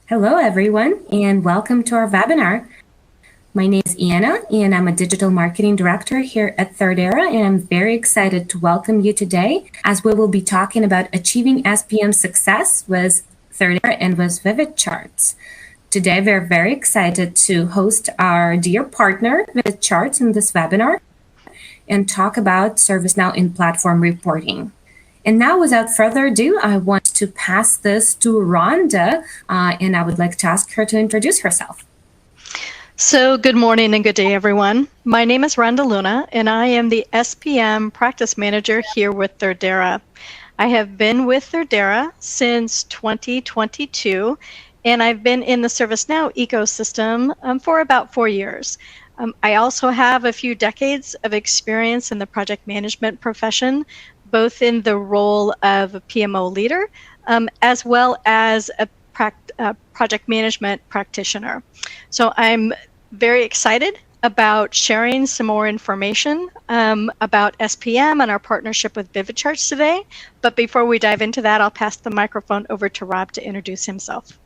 Hello, everyone, and welcome to our webinar. My name is Anna, and I'm a Digital Marketing Director here at Thirdera, and I'm very excited to welcome you today as we will be talking about achieving SPM success with Thirdera and with VividCharts. Today, we're very excited to host our dear partner, VividCharts, in this webinar and talk about ServiceNow in-platform reporting. And now, without further ado, I want to pass this to Rhonda, and I would like to ask her to introduce herself. So good morning and good day, everyone. My name is Ronda Luna, and I am the SPM Practice Manager here with Thirdera. I have been with Thirdera since 2022, and I've been in the ServiceNow ecosystem for about 4 years. I also have a few decades of experience in the project management profession, both in the role of a PMO leader, as well as a project management practitioner. So I'm very excited about sharing some more information about SPM and our partnership with VividCharts today. But before we dive into that, I'll pass the microphone over to Rob to introduce himself.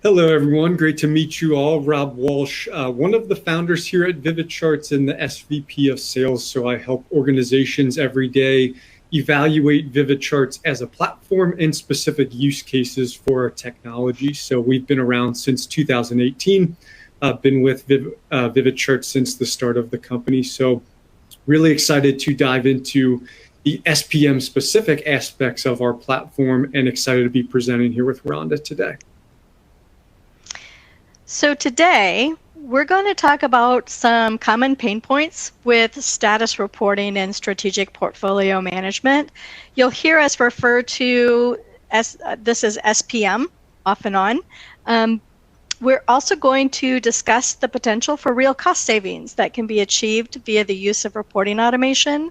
Hello, everyone. Great to meet you all. Rob Walsh, one of the founders here at VividCharts and the SVP of Sales. So I help organizations every day evaluate VividCharts as a platform and specific use cases for our technology. So we've been around since 2018, been with VividCharts since the start of the company. So really excited to dive into the SPM specific aspects of our platform and excited to be presenting here with Rhonda today. So today, we're going to talk about some common pain points with status reporting and strategic portfolio management. You'll hear us refer to this as SPM off and on. We're also going to discuss the potential for real cost savings that can be achieved via the use of reporting automation.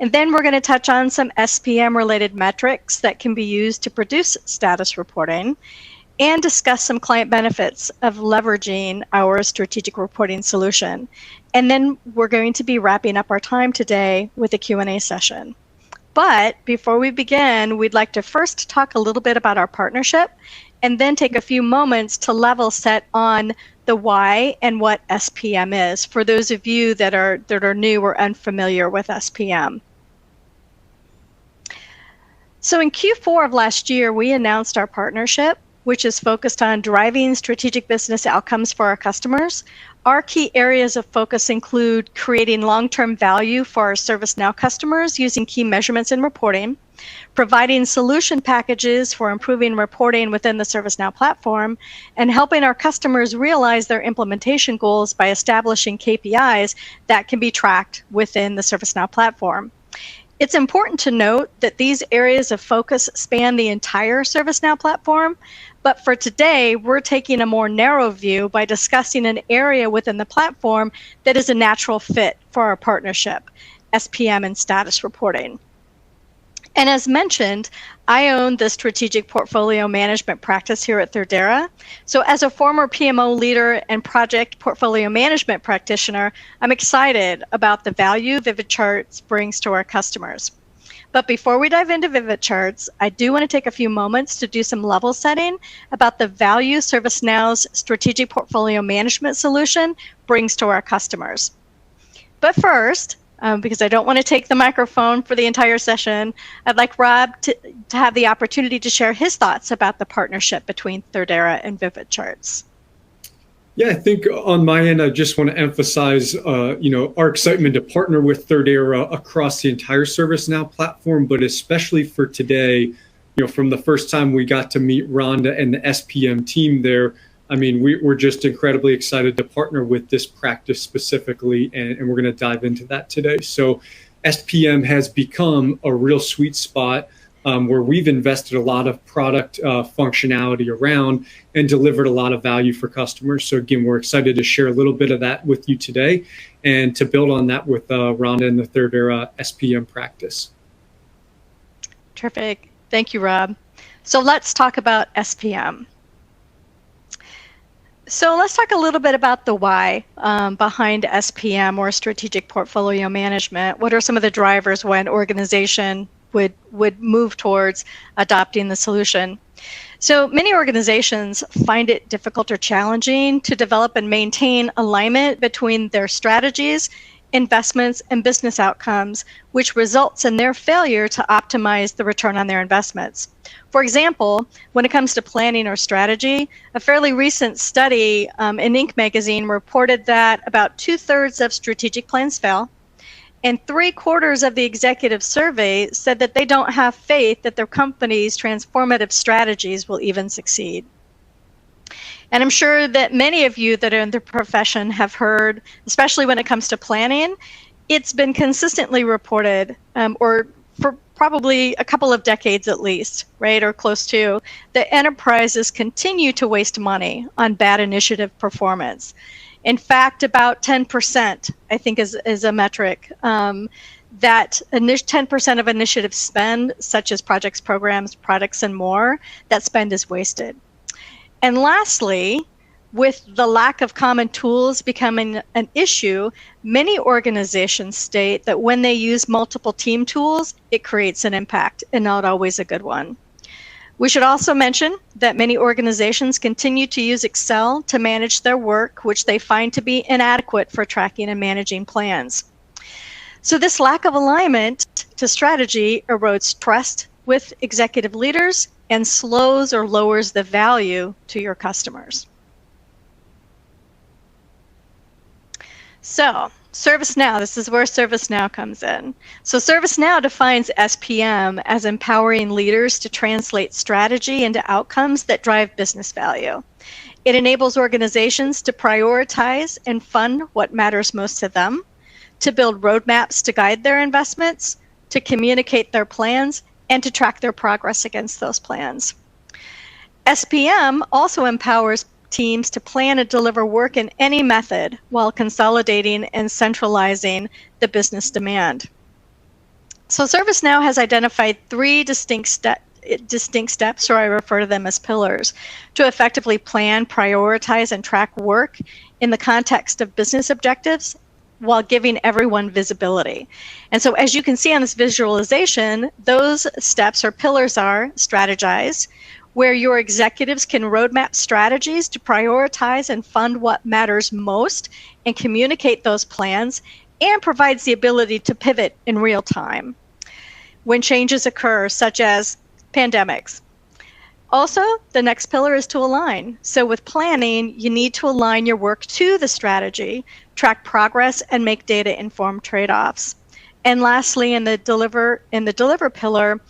And then we're going to touch on some SPM-related metrics that can be used to produce status reporting, and discuss some client benefits of leveraging our strategic reporting solution. And then we're going to be wrapping up our time today with a Q&A session. But before we begin, we'd like to first talk a little bit about our partnership and then take a few moments to level set on the why and what SPM is for those of you that are new or unfamiliar with SPM. So in Q4 of last year, we announced our partnership, which is focused on driving strategic business outcomes for our customers. Our key areas of focus include creating long-term value for our ServiceNow customers using key measurements and reporting, providing solution packages for improving reporting within the ServiceNow platform, and helping our customers realize their implementation goals by establishing KPIs that can be tracked within the ServiceNow platform. It's important to note that these areas of focus span the entire ServiceNow platform, but for today, we're taking a more narrow view by discussing an area within the platform that is a natural fit for our partnership, SPM and status reporting. And as mentioned, I own the strategic portfolio management practice here at Thirdera. So as a former PMO leader and project portfolio management practitioner, I'm excited about the value VividCharts brings to our customers. But before we dive into VividCharts, I do want to take a few moments to do some level setting about the value ServiceNow's strategic portfolio management solution brings to our customers. But first, because I don't want to take the microphone for the entire session, I'd like Rob to have the opportunity to share his thoughts about the partnership between Thirdera and VividCharts. Yeah, I think on my end, I just want to emphasize, our excitement to partner with Thirdera across the entire ServiceNow platform, but especially for today, from the first time we got to meet Rhonda and the SPM team there, I mean, we're just incredibly excited to partner with this practice specifically, and we're going to dive into that today. So SPM has become a real sweet spot where we've invested a lot of product functionality around and delivered a lot of value for customers. So again, we're excited to share a little bit of that with you today and to build on that with Rhonda and the Thirdera SPM practice. Terrific. Thank you, Rob. So let's talk about SPM. So let's talk a little bit about the why behind SPM or strategic portfolio management. What are some of the drivers when an organization would move towards adopting the solution? So many organizations find it difficult or challenging to develop and maintain alignment between their strategies, investments, and business outcomes, which results in their failure to optimize the return on their investments. For example, when it comes to planning or strategy, a fairly recent study in Inc. magazine reported that about 2/3 of strategic plans fail, and 3/4 of the executive survey said that they don't have faith that their company's transformative strategies will even succeed. And I'm sure that many of you that are in the profession have heard, especially when it comes to planning, it's been consistently reported, or for probably a couple of decades at least, right, or close to, that enterprises continue to waste money on bad initiative performance. In fact, about 10%, I think, is a metric that 10% of initiative spend, such as projects, programs, products, and more, that spend is wasted. And lastly, with the lack of common tools becoming an issue, many organizations state that when they use multiple team tools, it creates an impact, and not always a good one. We should also mention that many organizations continue to use Excel to manage their work, which they find to be inadequate for tracking and managing plans. So this lack of alignment to strategy erodes trust with executive leaders and slows or lowers the value to your customers. So ServiceNow, this is where ServiceNow comes in. So ServiceNow defines SPM as empowering leaders to translate strategy into outcomes that drive business value. It enables organizations to prioritize and fund what matters most to them, to build roadmaps to guide their investments, to communicate their plans, and to track their progress against those plans. SPM also empowers teams to plan and deliver work in any method while consolidating and centralizing the business demand. So ServiceNow has identified 3 distinct steps, or I refer to them as pillars, to effectively plan, prioritize, and track work in the context of business objectives while giving everyone visibility. And so as you can see on this visualization, those steps or pillars are strategize, where your executives can roadmap strategies to prioritize and fund what matters most and communicate those plans, and provides the ability to pivot in real time when changes occur, such as pandemics. Also, the next pillar is to align. So with planning, you need to align your work to the strategy, track progress, and make data-informed trade-offs. And lastly, in the deliver pillar,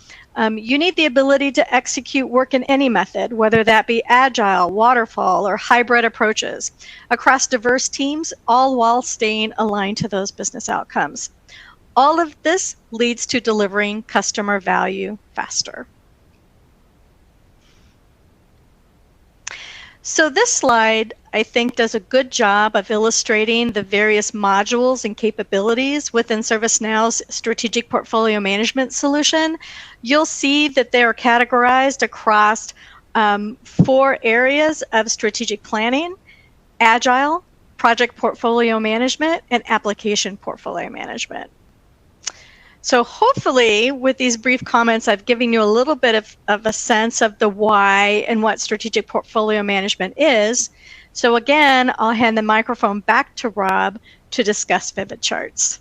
you need the ability to execute work in any method, whether that be agile, waterfall, or hybrid approaches, across diverse teams, all while staying aligned to those business outcomes. All of this leads to delivering customer value faster. So this slide, I think, does a good job of illustrating the various modules and capabilities within ServiceNow's strategic portfolio management solution. You'll see that they are categorized across 4 areas of strategic planning: agile, project portfolio management, and application portfolio management. So hopefully with these brief comments, I've given you a little bit of a sense of the why and what strategic portfolio management is. So again, I'll hand the microphone back to Rob to discuss VividCharts.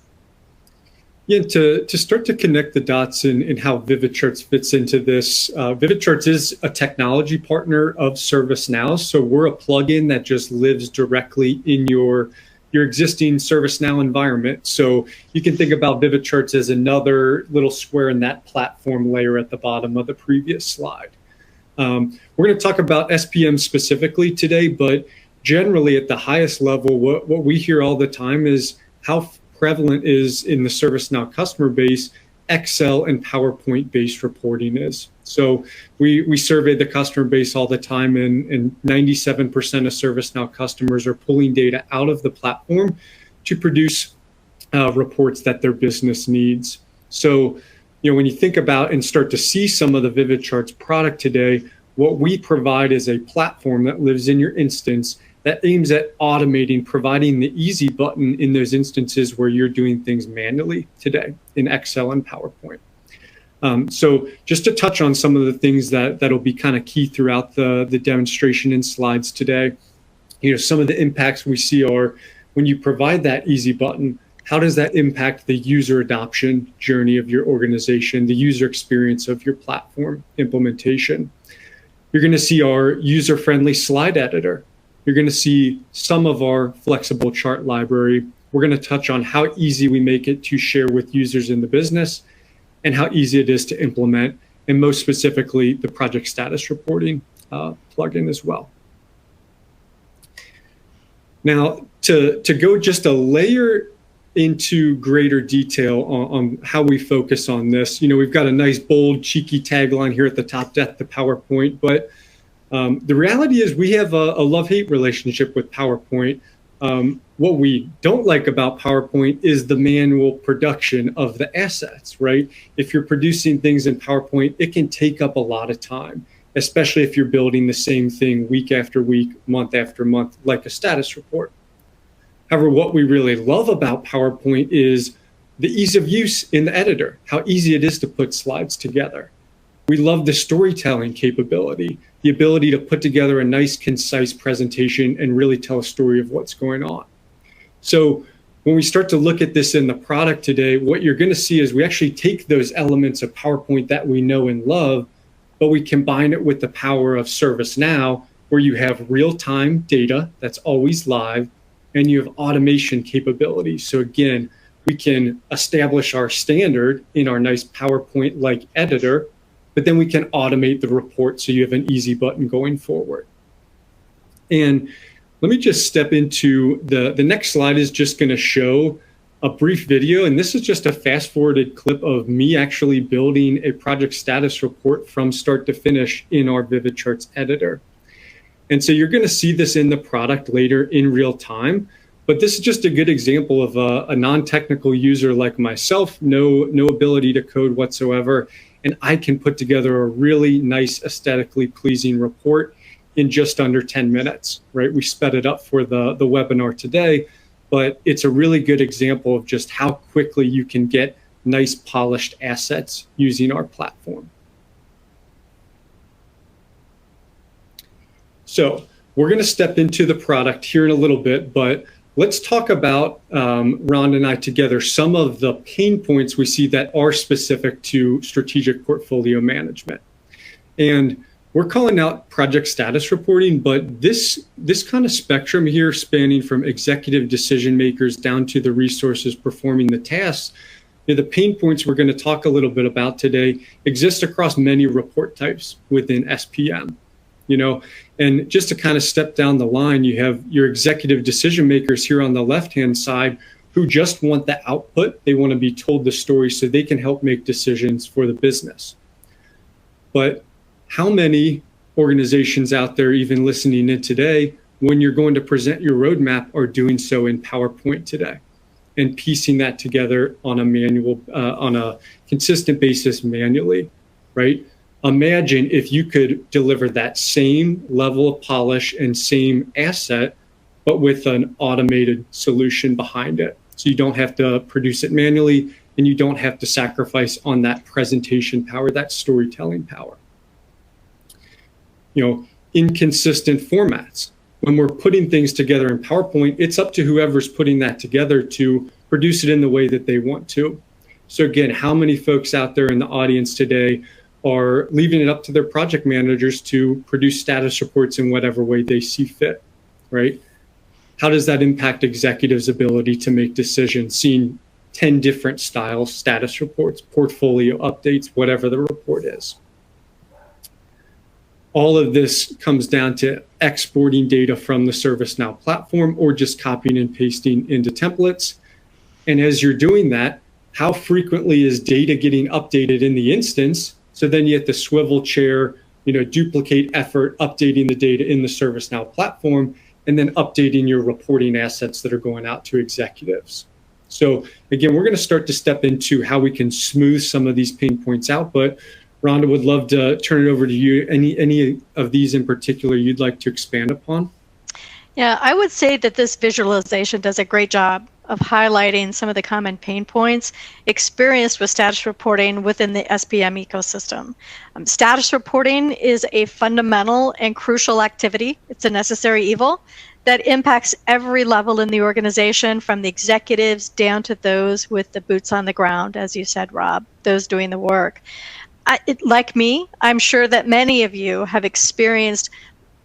Yeah, to start to connect the dots in how VividCharts fits into this, VividCharts is a technology partner of ServiceNow. So we're a plugin that just lives directly in your existing ServiceNow environment. So you can think about VividCharts as another little square in that platform layer at the bottom of the previous slide. We're going to talk about SPM specifically today, but generally at the highest level, what we hear all the time is how prevalent is in the ServiceNow customer base Excel and PowerPoint-based reporting is. So we survey the customer base all the time, and 97% of ServiceNow customers are pulling data out of the platform to produce reports that their business needs. So, when you think about and start to see some of the VividCharts product today, what we provide is a platform that lives in your instance that aims at automating, providing the easy button in those instances where you're doing things manually today in Excel and PowerPoint. So just to touch on some of the things that'll be kind of key throughout the demonstration and slides today, some of the impacts we see are when you provide that easy button, how does that impact the user adoption journey of your organization, the user experience of your platform implementation? You're going to see our user-friendly slide editor. You're going to see some of our flexible chart library. We're going to touch on how easy we make it to share with users in the business and how easy it is to implement, and most specifically, the project status reporting plugin as well. Now, to go just a layer into greater detail on how we focus on this, we've got a nice, bold, cheeky tagline here at the top, Death to PowerPoint, but the reality is we have a love-hate relationship with PowerPoint. What we don't like about PowerPoint is the manual production of the assets, right? If you're producing things in PowerPoint, it can take up a lot of time, especially if you're building the same thing week after week, month after month, like a status report. However, what we really love about PowerPoint is the ease of use in the editor, how easy it is to put slides together. We love the storytelling capability, the ability to put together a nice, concise presentation and really tell a story of what's going on. So when we start to look at this in the product today, what you're going to see is we actually take those elements of PowerPoint that we know and love, but we combine it with the power of ServiceNow, where you have real-time data that's always live, and you have automation capabilities. So again, we can establish our standard in our nice PowerPoint-like editor, but then we can automate the report so you have an easy button going forward. And let me just step into the next slide is just going to show a brief video. And this is just a fast-forwarded clip of me actually building a project status report from start to finish in our VividCharts editor. And so you're going to see this in the product later in real time. But this is just a good example of a non-technical user like myself, no ability to code whatsoever. And I can put together a really nice, aesthetically pleasing report in just under 10 minutes, right? We sped it up for the webinar today, but it's a really good example of just how quickly you can get nice, polished assets using our platform. So we're going to step into the product here in a little bit, but let's talk about, Ron and I together, some of the pain points we see that are specific to strategic portfolio management. And we're calling out project status reporting, but this kind of spectrum here, spanning from executive decision makers down to the resources performing the tasks, the pain points we're going to talk a little bit about today exist across many report types within SPM. And just to kind of step down the line, you have your executive decision makers here on the left-hand side who just want the output. They want to be told the story so they can help make decisions for the business. But how many organizations out there, even listening in today, when you're going to present your roadmap, are doing so in PowerPoint today and piecing that together on a consistent basis manually, right? Imagine if you could deliver that same level of polish and same asset, but with an automated solution behind it. So you don't have to produce it manually, and you don't have to sacrifice on that presentation power, that storytelling power. Inconsistent formats. When we're putting things together in PowerPoint, it's up to whoever's putting that together to produce it in the way that they want to. So again, how many folks out there in the audience today are leaving it up to their project managers to produce status reports in whatever way they see fit, right? How does that impact executives' ability to make decisions, seeing 10 different styles, status reports, portfolio updates, whatever the report is? All of this comes down to exporting data from the ServiceNow platform or just copying and pasting into templates. And as you're doing that, how frequently is data getting updated in the instance? So then you have to swivel chair, duplicate effort, updating the data in the ServiceNow platform, and then updating your reporting assets that are going out to executives. So again, we're going to start to step into how we can smooth some of these pain points out, but Rhonda, would love to turn it over to you. Any of these in particular you'd like to expand upon? Yeah, I would say that this visualization does a great job of highlighting some of the common pain points experienced with status reporting within the SPM ecosystem. Status reporting is a fundamental and crucial activity. It's a necessary evil that impacts every level in the organization, from the executives down to those with the boots on the ground, as you said, Rob, those doing the work. Like me, I'm sure that many of you have experienced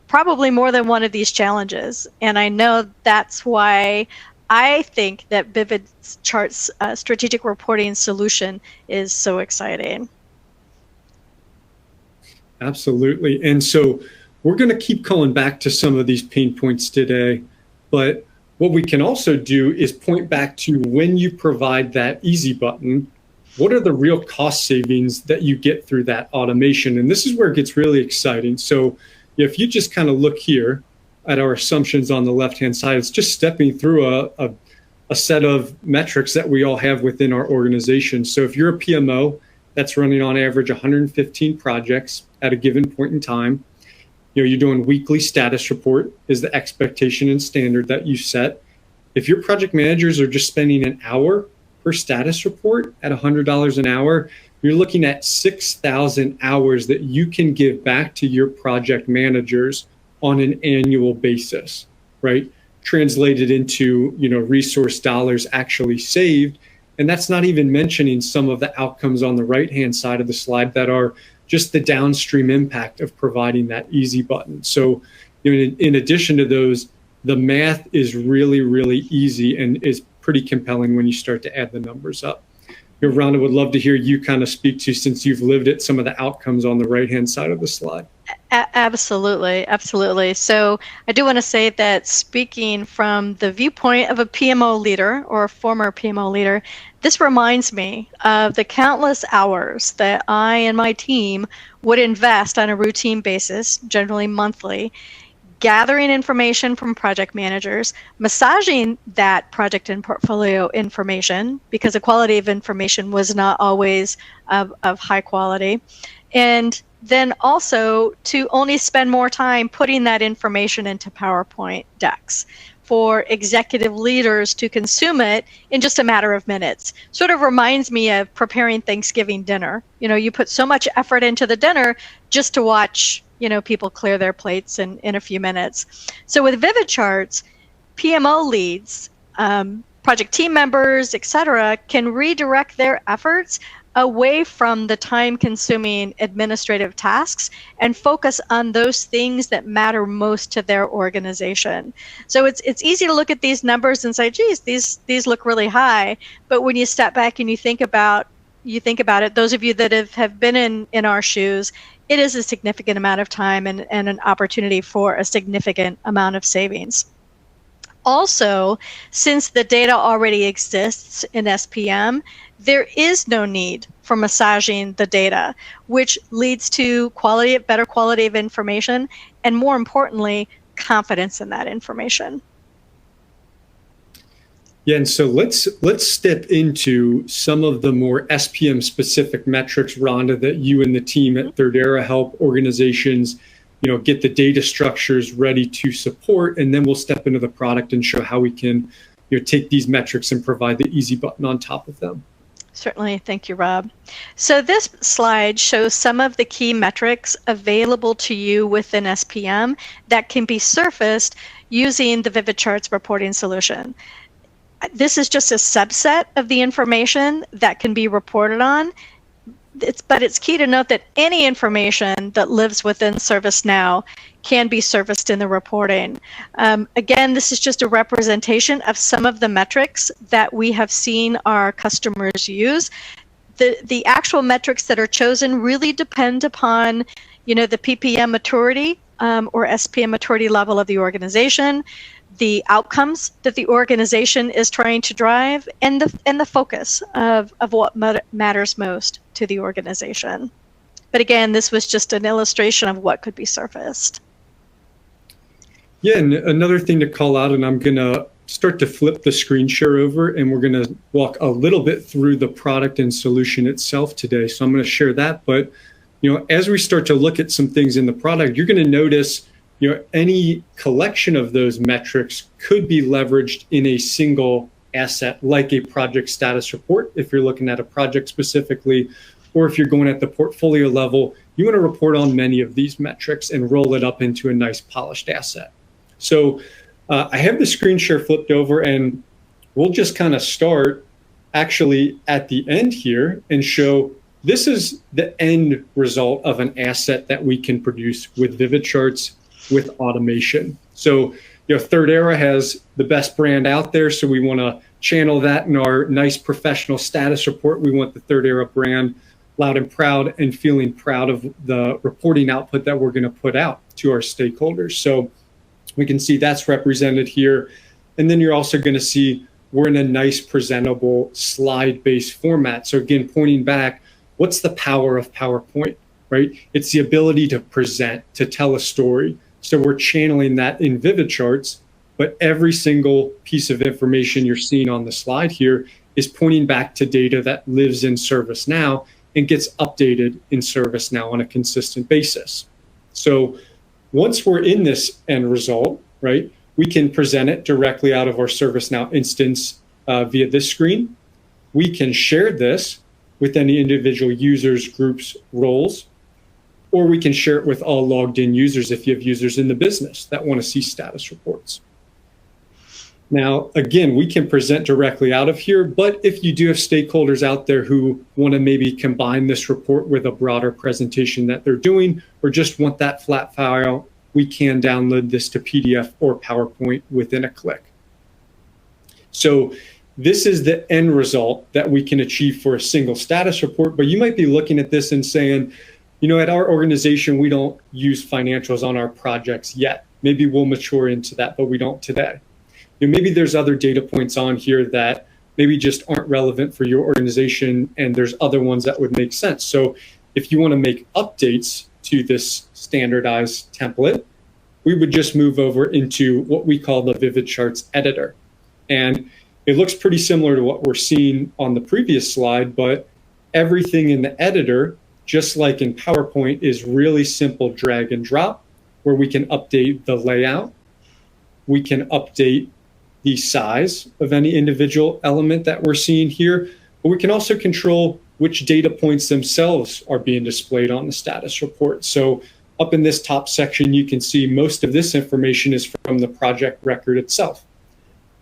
probably more than one of these challenges. And I know that's why I think that VividCharts' strategic reporting solution is so exciting. Absolutely. And so we're going to keep calling back to some of these pain points today. But what we can also do is point back to when you provide that easy button, what are the real cost savings that you get through that automation? And this is where it gets really exciting. So if you just kind of look here at our assumptions on the left-hand side, it's just stepping through a set of metrics that we all have within our organization. So if you're a PMO that's running on average 115 projects at a given point in time, you're doing weekly status report is the expectation and standard that you set. If your project managers are just spending an hour per status report at $100 an hour, you're looking at 6,000 hours that you can give back to your project managers on an annual basis, right? Translated into, resource dollars actually saved. And that's not even mentioning some of the outcomes on the right-hand side of the slide that are just the downstream impact of providing that easy button. So in addition to those, the math is really, really easy and is pretty compelling when you start to add the numbers up. Rhonda, would love to hear you kind of speak to, since you've lived it, some of the outcomes on the right-hand side of the slide. Absolutely, absolutely. So I do want to say that, speaking from the viewpoint of a PMO leader or a former PMO leader, this reminds me of the countless hours that I and my team would invest on a routine basis, generally monthly, gathering information from project managers, massaging that project and portfolio information, because the quality of information was not always of high quality, and then also to only spend more time putting that information into PowerPoint decks for executive leaders to consume it in just a matter of minutes. Sort of reminds me of preparing Thanksgiving dinner. You put so much effort into the dinner just to watch people clear their plates in a few minutes. So with VividCharts, PMO leads, project team members, etc., can redirect their efforts away from the time-consuming administrative tasks and focus on those things that matter most to their organization. So it's easy to look at these numbers and say, geez, these look really high. But when you step back and you think about it, those of you that have been in our shoes, it is a significant amount of time and an opportunity for a significant amount of savings. Also, since the data already exists in SPM, there is no need for massaging the data, which leads to better quality of information, and more importantly, confidence in that information. Yeah, and so let's step into some of the more SPM specific metrics, Rhonda, that you and the team at Thirdera help organizations, get the data structures ready to support, and then we'll step into the product and show how we can, take these metrics and provide the easy button on top of them. Certainly. Thank you, Rob. So this slide shows some of the key metrics available to you within SPM that can be surfaced using the VividCharts reporting solution. This is just a subset of the information that can be reported on. But it's key to note that any information that lives within ServiceNow can be surfaced in the reporting. Again, this is just a representation of some of the metrics that we have seen our customers use. The actual metrics that are chosen really depend upon, the PPM maturity or SPM maturity level of the organization, the outcomes that the organization is trying to drive, and the focus of what matters most to the organization. But again, this was just an illustration of what could be surfaced. Yeah, and another thing to call out, and I'm going to start to flip the screen share over, and we're going to walk a little bit through the product and solution itself today. So I'm going to share that. But, as we start to look at some things in the product, you're going to notice any collection of those metrics could be leveraged in a single asset, like a project status report, if you're looking at a project specifically, or if you're going at the portfolio level, you want to report on many of these metrics and roll it up into a nice polished asset. So I have the screen share flipped over, and we'll just kind of start actually at the end here and show this is the end result of an asset that we can produce with VividCharts with automation. So, Thirdera has the best brand out there, so we want to channel that in our nice professional status report. We want the Thirdera brand loud and proud and feeling proud of the reporting output that we're going to put out to our stakeholders. So we can see that's represented here. And then you're also going to see we're in a nice presentable slide-based format. So again, pointing back, what's the power of PowerPoint, right? It's the ability to present, to tell a story. So we're channeling that in VividCharts, but every single piece of information you're seeing on the slide here is pointing back to data that lives in ServiceNow and gets updated in ServiceNow on a consistent basis. So once we're in this end result, right, we can present it directly out of our ServiceNow instance via this screen. We can share this with any individual users, groups, roles, or we can share it with all logged in users if you have users in the business that want to see status reports. Now, again, we can present directly out of here, but if you do have stakeholders out there who want to maybe combine this report with a broader presentation that they're doing, or just want that flat file, we can download this to PDF or PowerPoint within a click. So this is the end result that we can achieve for a single status report, but you might be looking at this and saying, at our organization, we don't use financials on our projects yet. Maybe we'll mature into that, but we don't today. Maybe there's other data points on here that maybe just aren't relevant for your organization, and there's other ones that would make sense. So if you want to make updates to this standardized template, we would just move over into what we call the VividCharts editor. And it looks pretty similar to what we're seeing on the previous slide, but everything in the editor, just like in PowerPoint, is really simple drag and drop, where we can update the layout. We can update the size of any individual element that we're seeing here, but we can also control which data points themselves are being displayed on the status report. So up in this top section, you can see most of this information is from the project record itself.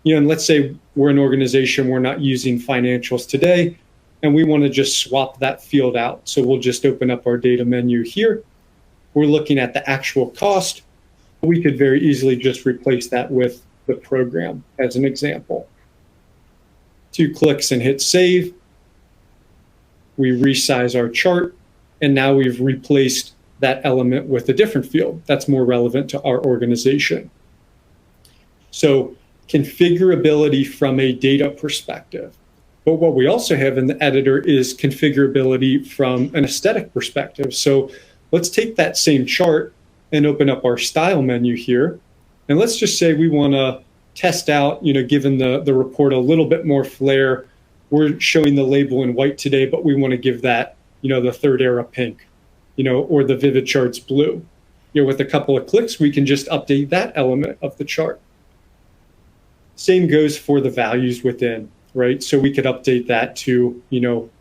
And let's say we're an organization, we're not using financials today, and we want to just swap that field out. So we'll just open up our data menu here. We're looking at the actual cost. We could very easily just replace that with the program as an example. 2 clicks and hit save. We resize our chart, and now we've replaced that element with a different field that's more relevant to our organization. So configurability from a data perspective. But what we also have in the editor is configurability from an aesthetic perspective. So let's take that same chart and open up our style menu here. And let's just say we want to test out, given the report a little bit more flair. We're showing the label in white today, but we want to give that, the Thirdera pink, or the VividCharts blue. With a couple of clicks, we can just update that element of the chart. Same goes for the values within, right? So we could update that to,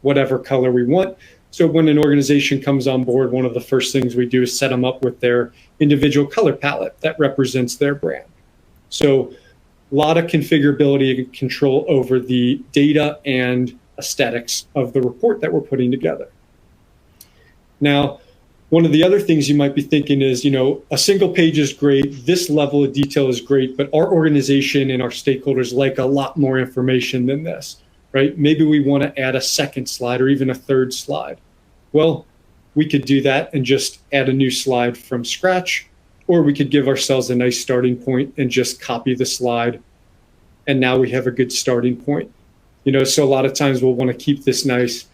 whatever color we want. So when an organization comes on board, one of the first things we do is set them up with their individual color palette that represents their brand. So a lot of configurability and control over the data and aesthetics of the report that we're putting together. Now, one of the other things you might be thinking is, a single page is great, this level of detail is great, but our organization and our stakeholders like a lot more information than this, right? Maybe we want to add a second slide or even a third slide. Well, we could do that and just add a new slide from scratch, or we could give ourselves a nice starting point and just copy the slide. And now we have a good starting point. So a lot of times we'll want to keep this nice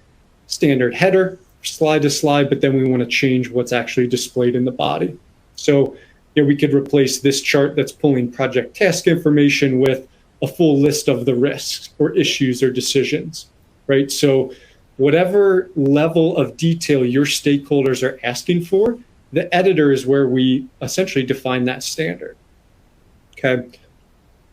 standard header, slide to slide, but then we want to change what's actually displayed in the body. So we could replace this chart that's pulling project task information with a full list of the risks or issues or decisions, right? So whatever level of detail your stakeholders are asking for, the editor is where we essentially define that standard. Okay.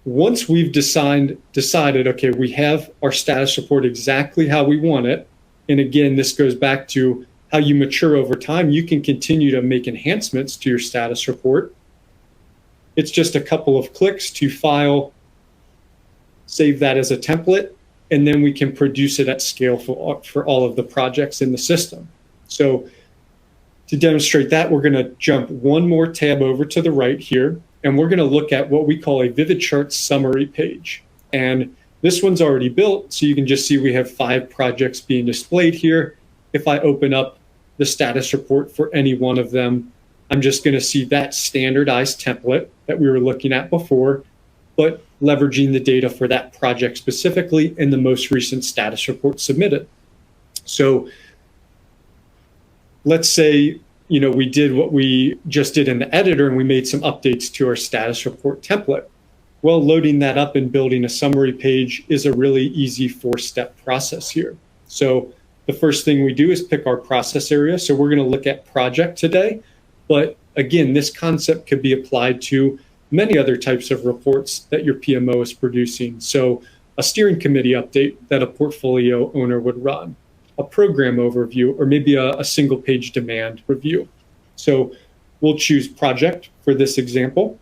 once we've decided, okay, we have our status report exactly how we want it. And again, this goes back to how you mature over time. You can continue to make enhancements to your status report. It's just a couple of clicks to file, save that as a template, and then we can produce it at scale for all of the projects in the system. So to demonstrate that, we're going to jump one more tab over to the right here, and we're going to look at what we call a VividCharts summary page. And this one's already built, so you can just see we have 5 projects being displayed here. If I open up the status report for any one of them, I'm just going to see that standardized template that we were looking at before, but leveraging the data for that project specifically in the most recent status report submitted. So let's say, we did what we just did in the editor and we made some updates to our status report template. Well, loading that up and building a summary page is a really easy 4-step process here. So the first thing we do is pick our process area. So we're going to look at project today. But again, this concept could be applied to many other types of reports that your PMO is producing. So a steering committee update that a portfolio owner would run, a program overview, or maybe a single page demand review. So we'll choose project for this example.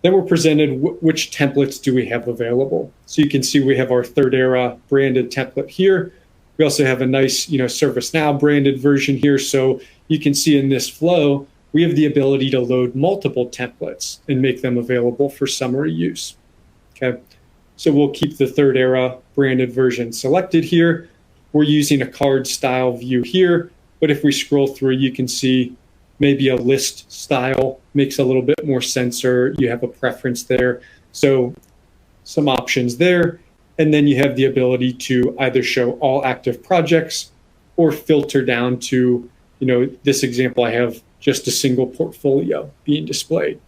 Then we're presented which templates do we have available. So you can see we have our Thirdera branded template here. We also have a nice, ServiceNow branded version here. So you can see in this flow, we have the ability to load multiple templates and make them available for summary use. Okay, so we'll keep the Thirdera branded version selected here. We're using a card style view here, but if we scroll through, you can see maybe a list style makes a little bit more sense, or you have a preference there. So some options there. And then you have the ability to either show all active projects or filter down to, this example, I have just a single portfolio being displayed.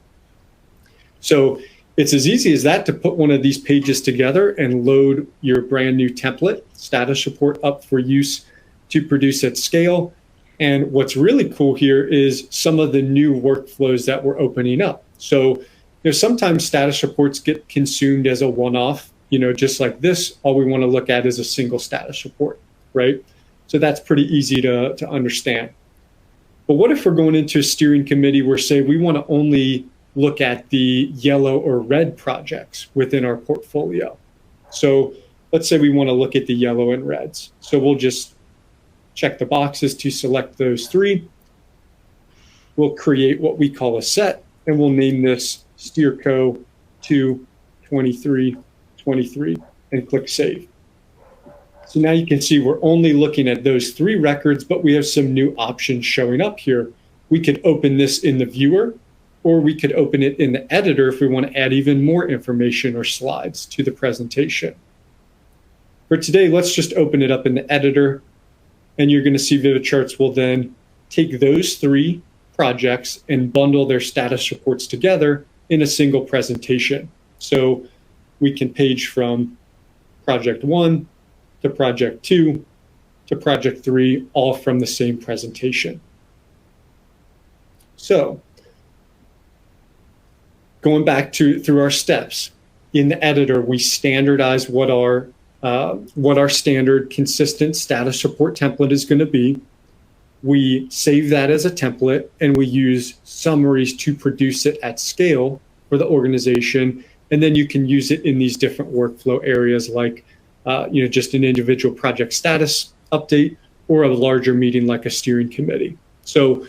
So it's as easy as that to put one of these pages together and load your brand new template status report up for use to produce at scale. And what's really cool here is some of the new workflows that we're opening up. So sometimes status reports get consumed as a one-off, just like this. All we want to look at is a single status report, right? So that's pretty easy to understand. But what if we're going into a steering committee where, say, we want to only look at the yellow or red projects within our portfolio? So let's say we want to look at the yellow and reds. So we'll just check the boxes to select those 3. We'll create what we call a set, and we'll name this SteerCo 22323 and click Save. So now you can see we're only looking at those 3 records, but we have some new options showing up here. We could open this in the viewer, or we could open it in the editor if we want to add even more information or slides to the presentation. For today, let's just open it up in the editor, and you're going to see VividCharts will then take those 3 projects and bundle their status reports together in a single presentation. So we can page from project 1 to project 2 to project 3, all from the same presentation. So going back through our steps, in the editor, we standardize what our standard consistent status report template is going to be. We save that as a template, and we use summaries to produce it at scale for the organization. And then you can use it in these different workflow areas like just an individual project status update or a larger meeting like a steering committee. So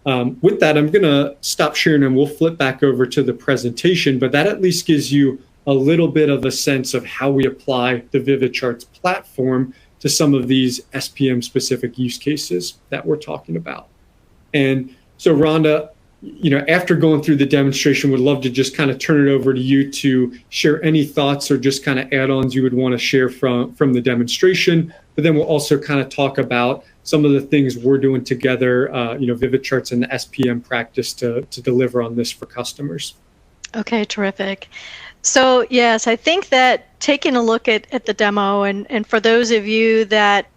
with that, I'm going to stop sharing and we'll flip back over to the presentation, but that at least gives you a little bit of a sense of how we apply the VividCharts platform to some of these SPM specific use cases that we're talking about. And so Rhonda, after going through the demonstration, would love to just kind of turn it over to you to share any thoughts or just kind of add-ons you would want to share from the demonstration. But then we'll also kind of talk about some of the things we're doing together, VividCharts and the SPM practice to deliver on this for customers. Okay, terrific. So yes, I think that taking a look at the demo, and for those of you that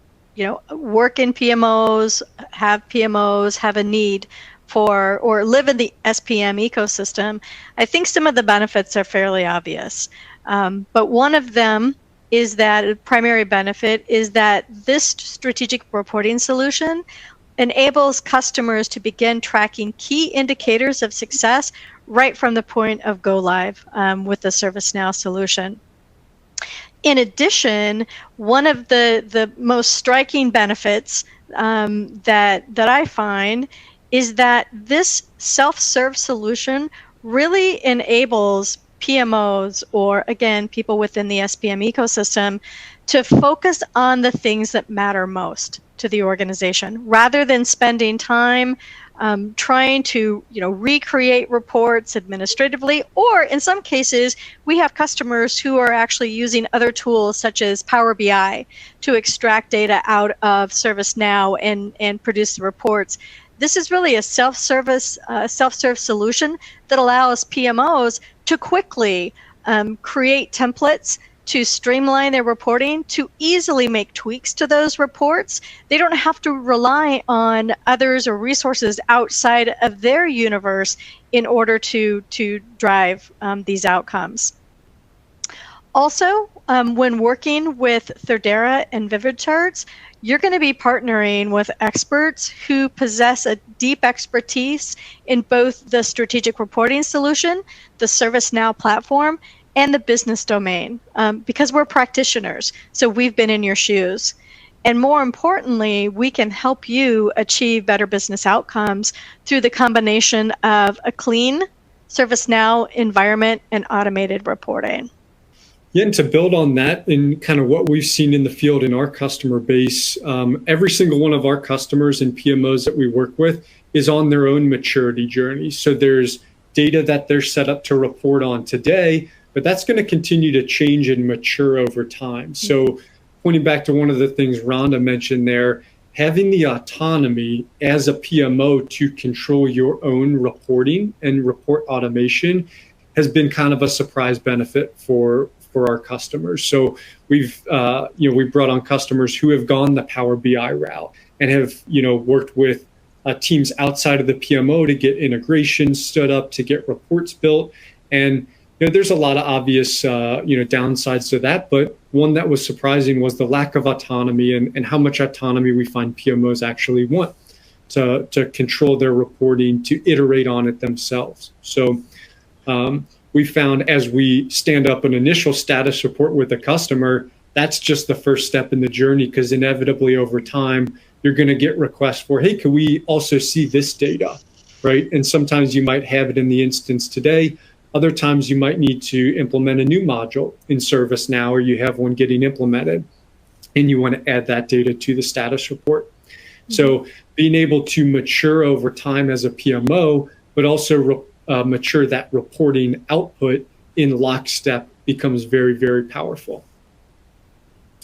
work in PMOs, have a need, for or live in the SPM ecosystem, I think some of the benefits are fairly obvious. But one of them is that a primary benefit is that this strategic reporting solution enables customers to begin tracking key indicators of success right from the point of go live with the ServiceNow solution. In addition, one of the most striking benefits that I find is that this self-serve solution really enables PMOs, or again, people within the SPM ecosystem, to focus on the things that matter most to the organization, rather than spending time trying to recreate reports administratively, or in some cases, we have customers who are actually using other tools such as Power BI to extract data out of ServiceNow and produce the reports. This is really a self-serve solution that allows PMOs to quickly create templates, to streamline their reporting, to easily make tweaks to those reports. They don't have to rely on others or resources outside of their universe in order to drive these outcomes. Also, when working with Thirdera and VividCharts, you're going to be partnering with experts who possess a deep expertise in both the strategic reporting solution, the ServiceNow platform, and the business domain, because we're practitioners, so we've been in your shoes. And more importantly, we can help you achieve better business outcomes through the combination of a clean ServiceNow environment and automated reporting. Yeah, and to build on that and kind of what we've seen in the field in our customer base, every single one of our customers and PMOs that we work with is on their own maturity journey. So there's data that they're set up to report on today, but that's going to continue to change and mature over time. So pointing back to one of the things Rhonda mentioned there, having the autonomy as a PMO to control your own reporting and report automation has been kind of a surprise benefit for our customers. So we've brought on customers who have gone the Power BI route and have worked with teams outside of the PMO to get integrations stood up, to get reports built. And there's a lot of obvious downsides to that, but one that was surprising was the lack of autonomy and how much autonomy we find PMOs actually want to control their reporting, to iterate on it themselves. So we found as we stand up an initial status report with a customer, that's just the first step in the journey, because inevitably over time, you're going to get requests for, hey, can we also see this data, right? And sometimes you might have it in the instance today. Other times you might need to implement a new module in ServiceNow, or you have one getting implemented and you want to add that data to the status report. So being able to mature over time as a PMO, but also mature that reporting output in lockstep becomes very, very powerful.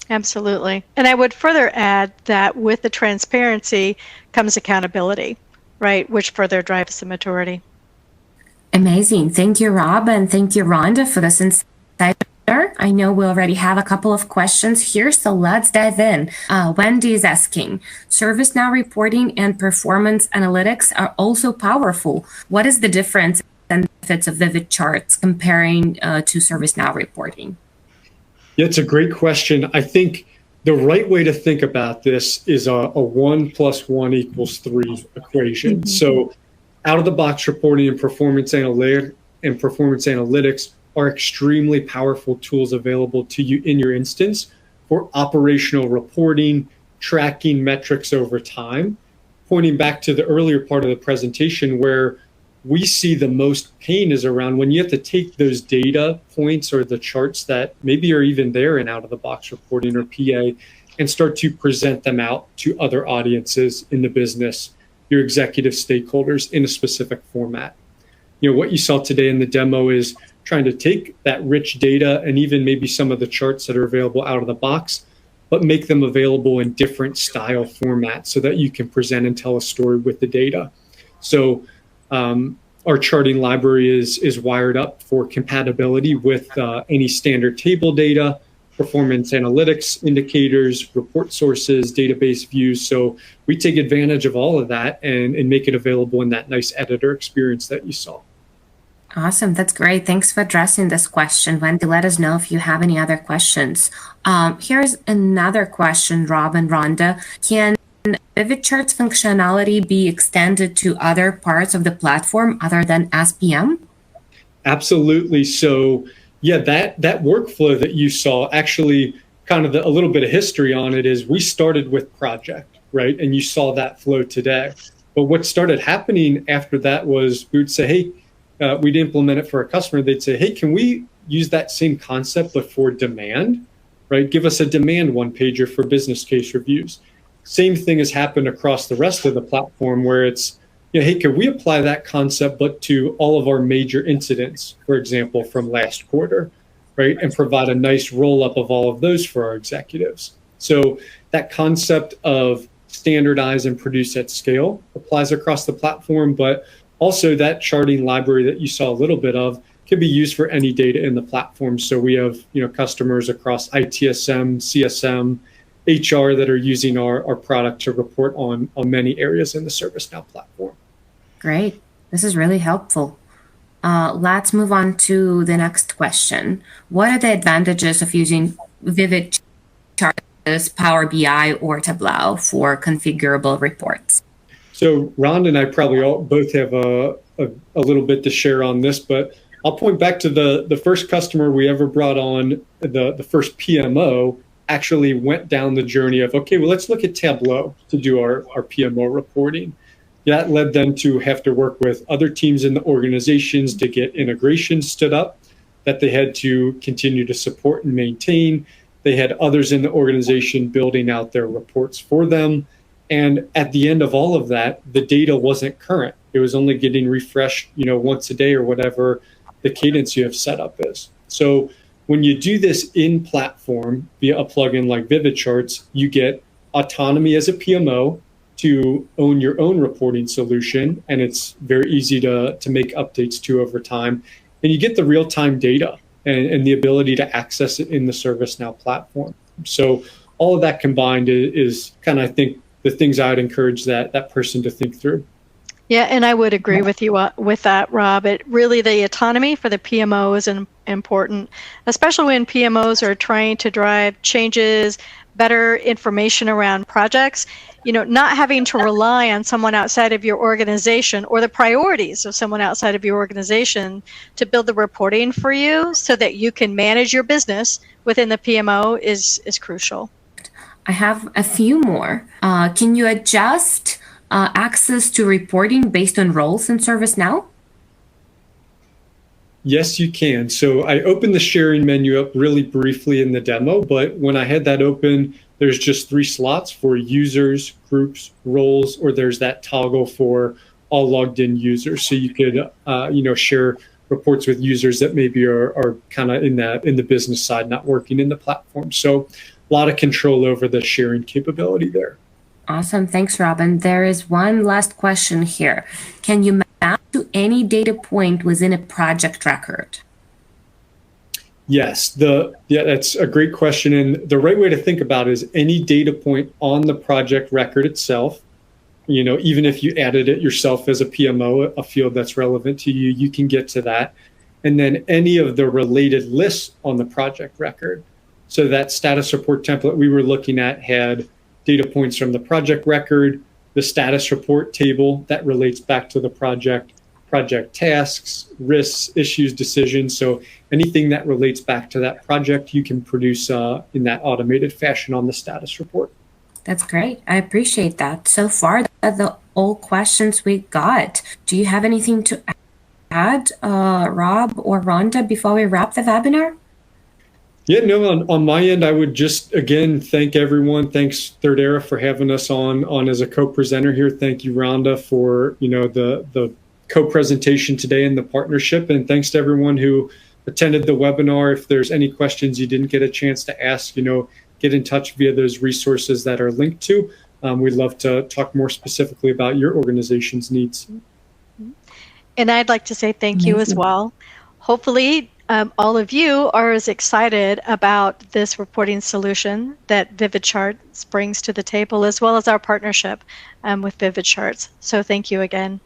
Absolutely. And I would further add that with the transparency comes accountability, right, which further drives the maturity. Amazing. Thank you, Rob, and thank you, Rhonda, for this insight. I know we already have a couple of questions here, so let's dive in. Wendy is asking, ServiceNow reporting and performance analytics are also powerful. What is the difference and benefits of VividCharts comparing to ServiceNow reporting? Yeah, it's a great question. I think the right way to think about this is a 1 + 1 = 3 equation. So out-of-the-box reporting and performance analytics are extremely powerful tools available to you in your instance for operational reporting, tracking metrics over time. Pointing back to the earlier part of the presentation, where we see the most pain is around when you have to take those data points or the charts that maybe are even there in out-of-the-box reporting or PA and start to present them out to other audiences in the business, your executive stakeholders, in a specific format. What you saw today in the demo is trying to take that rich data and even maybe some of the charts that are available out of the box, but make them available in different style formats so that you can present and tell a story with the data. So our charting library is wired up for compatibility with any standard table data, performance analytics indicators, report sources, database views. So we take advantage of all of that and make it available in that nice editor experience that you saw. Awesome. That's great. Thanks for addressing this question, Wendy. Let us know if you have any other questions. Here's another question, Rob and Rhonda. Can VividCharts functionality be extended to other parts of the platform other than SPM? Absolutely. So yeah, that workflow that you saw, actually kind of a little bit of history on it is we started with project, right? And you saw that flow today. But what started happening after that was we would say, hey, we'd implement it for a customer. They'd say, hey, can we use that same concept but for demand, right? Give us a demand one-pager for business case reviews. Same thing has happened across the rest of the platform where it's, hey, can we apply that concept but to all of our major incidents, for example, from last quarter, right? And provide a nice roll-up of all of those for our executives. So that concept of standardize and produce at scale applies across the platform, but also that charting library that you saw a little bit of can be used for any data in the platform. So we have customers across ITSM, CSM, HR that are using our product to report on many areas in the ServiceNow platform. Great. This is really helpful. Let's move on to the next question. What are the advantages of using VividCharts, Power BI, or Tableau for configurable reports? So Ron and I probably both have a little bit to share on this, but I'll point back to the first customer we ever brought on, the first PMO actually went down the journey of, okay, well, let's look at Tableau to do our PMO reporting. That led them to have to work with other teams in the organizations to get integrations stood up that they had to continue to support and maintain. They had others in the organization building out their reports for them. And at the end of all of that, the data wasn't current. It was only getting refreshed, once a day or whatever the cadence you have set up is. So when you do this in platform via a plugin like VividCharts, you get autonomy as a PMO to own your own reporting solution. And it's very easy to make updates to over time. And you get the real-time data and the ability to access it in the ServiceNow platform. So all of that combined is kind of, I think, the things I'd encourage that person to think through. Yeah, and I would agree with you with that, Rob. It really, the autonomy for the PMO is important, especially when PMOs are trying to drive changes, better information around projects. Not having to rely on someone outside of your organization or the priorities of someone outside of your organization to build the reporting for you so that you can manage your business within the PMO is crucial. I have a few more. Can you adjust access to reporting based on roles in ServiceNow? Yes, you can. So I opened the sharing menu up really briefly in the demo, but when I had that open, there's just 3 slots for users, groups, roles, or there's that toggle for all logged in users. So you could, share reports with users that maybe are kind of in the business side, not working in the platform. So a lot of control over the sharing capability there. Awesome. Thanks, Robin. There is one last question here. Can you map to any data point within a project record? Yes, that's a great question. And the right way to think about it is any data point on the project record itself, even if you added it yourself as a PMO, a field that's relevant to you, you can get to that. And then any of the related lists on the project record. So that status report template we were looking at had data points from the project record, the status report table that relates back to the project tasks, risks, issues, decisions. So anything that relates back to that project, you can produce in that automated fashion on the status report. That's great. I appreciate that. So far, that's all questions we got. Do you have anything to add, Rob or Rhonda, before we wrap the webinar? Yeah, no, on my end, I would just, again, thank everyone. Thanks, Thirdera, for having us on as a co-presenter here. Thank you, Rhonda, for, the co-presentation today and the partnership. And thanks to everyone who attended the webinar. If there's any questions you didn't get a chance to ask, get in touch via those resources that are linked to. We'd love to talk more specifically about your organization's needs. And I'd like to say thank you as well. Hopefully, all of you are as excited about this reporting solution that VividCharts brings to the table, as well as our partnership with VividCharts. So thank you again.